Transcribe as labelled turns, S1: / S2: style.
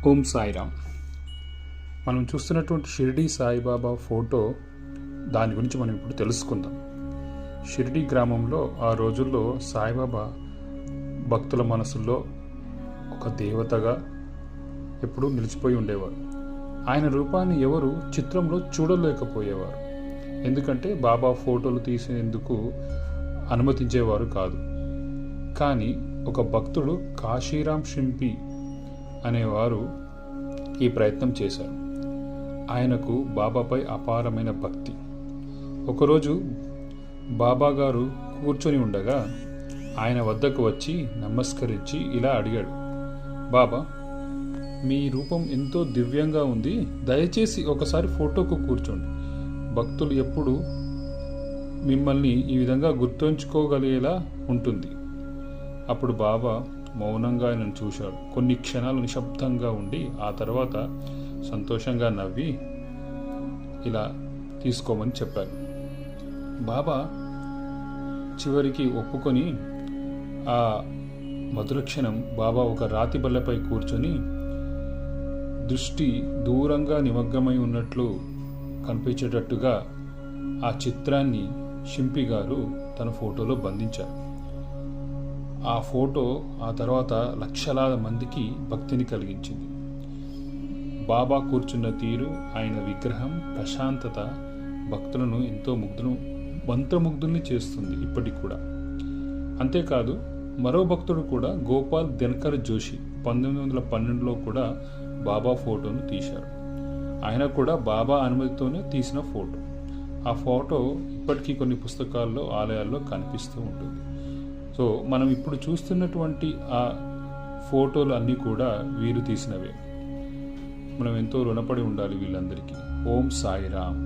S1: ఓం సాయిరామ్. మనం చూస్తున్నటువంటి షిరిడి సాయిబాబా ఫోటో, దాని గురించి మనం ఇప్పుడు తెలుసుకుందాం. షిరిడి గ్రామంలో ఆ రోజుల్లో సాయిబాబా భక్తుల మనసుల్లో ఒక దేవతగా ఎప్పుడూ నిలిచిపోయి ఉండేవారు. ఆయన రూపాన్ని ఎవరు చిత్రంలో చూడలేకపోయేవారు. ఎందుకంటే బాబా ఫోటోలు తీసేందుకు అనుమతించేవారు కాదు. కానీ ఒక భక్తుడు కాశీరామ్ షింపి అనేవారు ఈ ప్రయత్నం చేశారు. ఆయనకు బాబాపై అపారమైన భక్తి. ఒకరోజు బాబా గారు కూర్చొని ఉండగా ఆయన వద్దకు వచ్చి నమస్కరించి ఇలా అడిగాడు, బాబా, మీ రూపం ఎంతో దివ్యంగా ఉంది, దయచేసి ఒకసారి ఫోటోకు కూర్చోండి. భక్తులు ఎప్పుడు మిమ్మల్ని ఈ విధంగా గుర్తుంచుకోగలిగేలా ఉంటుంది. అప్పుడు బాబా మౌనంగా ఆయనను చూశాడు. కొన్ని క్షణాలు నిశ్శబ్దంగా ఉండి ఆ తర్వాత సంతోషంగా నవ్వి ఇలా తీసుకోమని చెప్పారు. బాబా చివరికి ఒప్పుకొని ఆ మధుర క్షణం బాబా ఒక రాతి బల్లపై కూర్చొని దృష్టి దూరంగా నిమగ్నమై ఉన్నట్లు కనిపించేటట్టుగా ఆ చిత్రాన్ని షింపి గారు తన ఫోటోలో బంధించారు. ఆ ఫోటో ఆ తర్వాత లక్షలాది మందికి భక్తిని కలిగించింది. బాబా కూర్చున్న తీరు, ఆయన విగ్రహం, ప్రశాంతత భక్తులను ఎంతో మంత్రముగ్ధుల్ని చేస్తుంది ఇప్పటికి కూడా. అంతేకాదు, మరో భక్తుడు కూడా గోపాల్ దినకర్ జోషి 1912లో కూడా బాబా ఫోటోను తీశారు. ఆయన కూడా బాబా అనుమతితోనే తీసిన ఫోటో. ఆ ఫోటో ఇప్పటికీ కొన్ని పుస్తకాల్లో, ఆలయాల్లో కనిపిస్తూ ఉంటుంది. సో మనం ఇప్పుడు చూస్తున్నటువంటి ఆ ఫోటోలు అన్నీ కూడా వీరు తీసినవే. మనం ఎంతో రుణపడి ఉండాలి వీళ్ళందరికీ. ఓం సాయిరామ్.